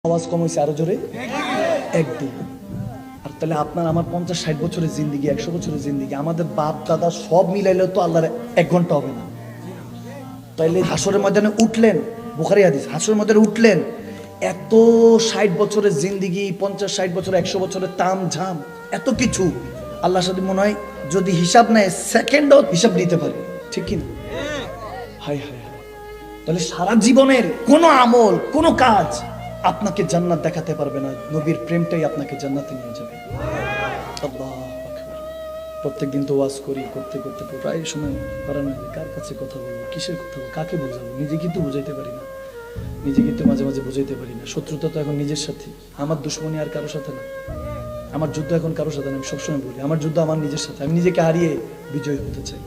আওয়াজ কম হয়েছে আরো জোরে একদম। আর তাহলে আপনার আমার 50-60 বছরের জিন্দিগি, 100 বছরের জিন্দিগি, আমাদের বাপ দাদা সব মিলাইলে তো আল্লাহর 1 ঘন্টা হবে না। তাইলে হাসরের ময়দানে উঠলেন, বুখারী হাদিস, হাসরের ময়দানে উঠলেন, এত 60 বছরের জিন্দিগি, 50-60 বছর, 100 বছরের তাম ঝাম, এত কিছু আল্লাহর সাথে মনে হয় যদি হিসাব নেয় সেকেন্ডও হিসাব নিতে পারে, ঠিক কিনা? High high high. তাহলে সারা জীবনের কোনো আমল, কোনো কাজ আপনাকে জান্নাত দেখাতে পারবে না, নবীর প্রেমটাই আপনাকে জান্নাতে নিয়ে যাবে। আল্লাহু আকবার। প্রত্যেকদিন তো ওয়াজ করি, করতে করতে প্রায় সময় করার নাই, কার কাছে কথা বলবো, কিসের কথা বলবো, কাকে বোঝাবো, নিজে কিন্তু বুঝাইতে পারি না, নিজে কিন্তু মাঝে মাঝে বুঝাইতে পারি না। শত্রুতা তো এখন নিজের সাথে, আমার দুশ্মনী আর কারোর সাথে না, আমার যুদ্ধ এখন কারোর সাথে না। আমি সবসময় বলি আমার যুদ্ধ আমার নিজের সাথে, আমি নিজেকে হারিয়ে বিজয় হতে চাই।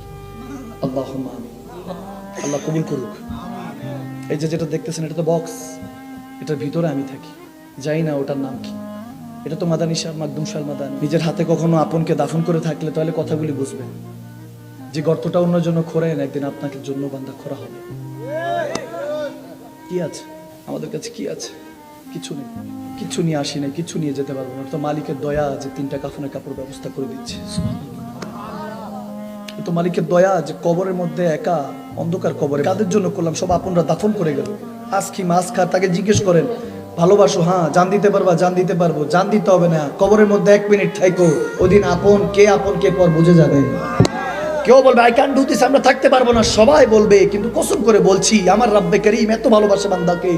আল্লাহুম্মা আমিন। আল্লাহ কবুল করুক। এই যে যেটা দেখতেছেন এটা তো বক্স, এটার ভিতরে আমি থাকি, জানি না ওটার নাম কি। এটা তো মাদানী শাহ মাকদুম শাহ মাদানী। নিজের হাতে কখনো আপনকে দাফন করে থাকলে তাহলে কথাগুলি বুঝবেন যে গর্তটা অন্যের জন্য খোঁড়েন, একদিন আপনাকে জন্য বান্দা খোঁড়া হবে। কি আছে আমাদের কাছে? কি আছে? কিছু নেই, কিছু নিয়ে আসি না, কিছু নিয়ে যেতে পারবো না। তো মালিকের দয়া যে 3টা কাফনের কাপড় ব্যবস্থা করে দিচ্ছে, তো মালিকের দয়া যে কবরের মধ্যে একা অন্ধকার কবরে কাদের জন্য করলাম, সব আপনরা দাফন করে গেল। আজ কি মাছ খা, তাকে জিজ্ঞেস করেন ভালোবাসো? হ্যাঁ। জান দিতে পারবা? জান দিতে পারবো। জান দিতে হবে না, কবরের মধ্যে 1 মিনিট থাইকো, ওদিন আপন কে পর বুঝে যাবে। কেউ বলবে আই ক্যান ডু দিস, আমরা থাকতে পারবো না, সবাই বলবে, কিন্তু কসম করে বলছি আমার রব্বে করিম এত ভালোবাসে বান্দাকে,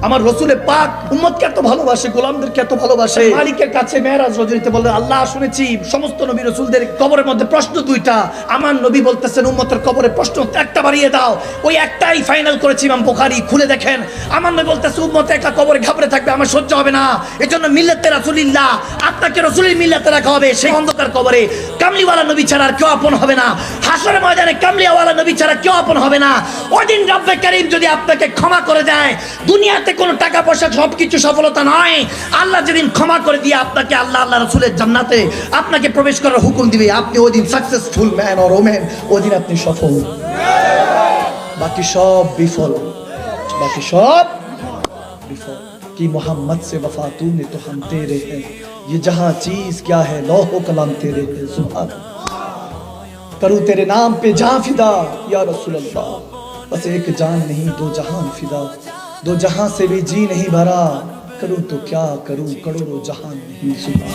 আমার রসুলে পাক উম্মতকে এত ভালোবাসে, গোলামদেরকে এত ভালোবাসে। মালিকের কাছে মেরাজ রজনীতে বললে আল্লাহ শুনেছি সমস্ত নবী রসুলদের কবরের মধ্যে প্রশ্ন 2টা, আমার নবী বলতেছেন উম্মতের কবরে প্রশ্ন 1টা বাড়িয়ে দাও, ওই একটাই ফাইনাল করেছি ইমাম বুখারী, খুলে দেখেন। আমার নবী বলতেছে উম্মত একা কবরে ঘাবড়ে থাকবে, আমার সহ্য হবে না, এজন্য মিল্লাতে রাসূলিল্লাহ, আপনাকে রসুলের মিল্লাতে রাখা হবে। সেই অন্ধকার কবরে কামলিওয়ালা নবী ছাড়া আর কেউ আপন হবে না, হাসরের ময়দানে কামলিওয়ালা নবী ছাড়া কেউ আপন হবে না। ওইদিন রব্বে কারীম যদি আপনাকে ক্ষমা করে দেয়, দুনিয়াতে কোনো টাকা পয়সা সবকিছু সফলতা নয়, আল্লাহ যেদিন ক্ষমা করে দিয়ে আপনাকে আল্লাহ রাসূলের জান্নাতে আপনাকে প্রবেশ করার হুকুম দিবে, আপনি ওইদিন সাকসেসফুল ম্যান অর ওম্যান, ওইদিন আপনি সফল। বাকি সব বিফল, বাকি সব বিফল। कि मोहम्मद से वफा तूने तो हम तेरे हैं, ये जहां चीज क्या है लौह कलम तेरे हैं, सुभान करूं तेरे नाम पे जान फिदा या रसूल अल्लाह, बस एक जान नहीं 2 जहान फिदा, 2 जहां से भी जी नहीं भरा, करूं तो क्या करूं करोड़ों जहान नहीं, सुभान।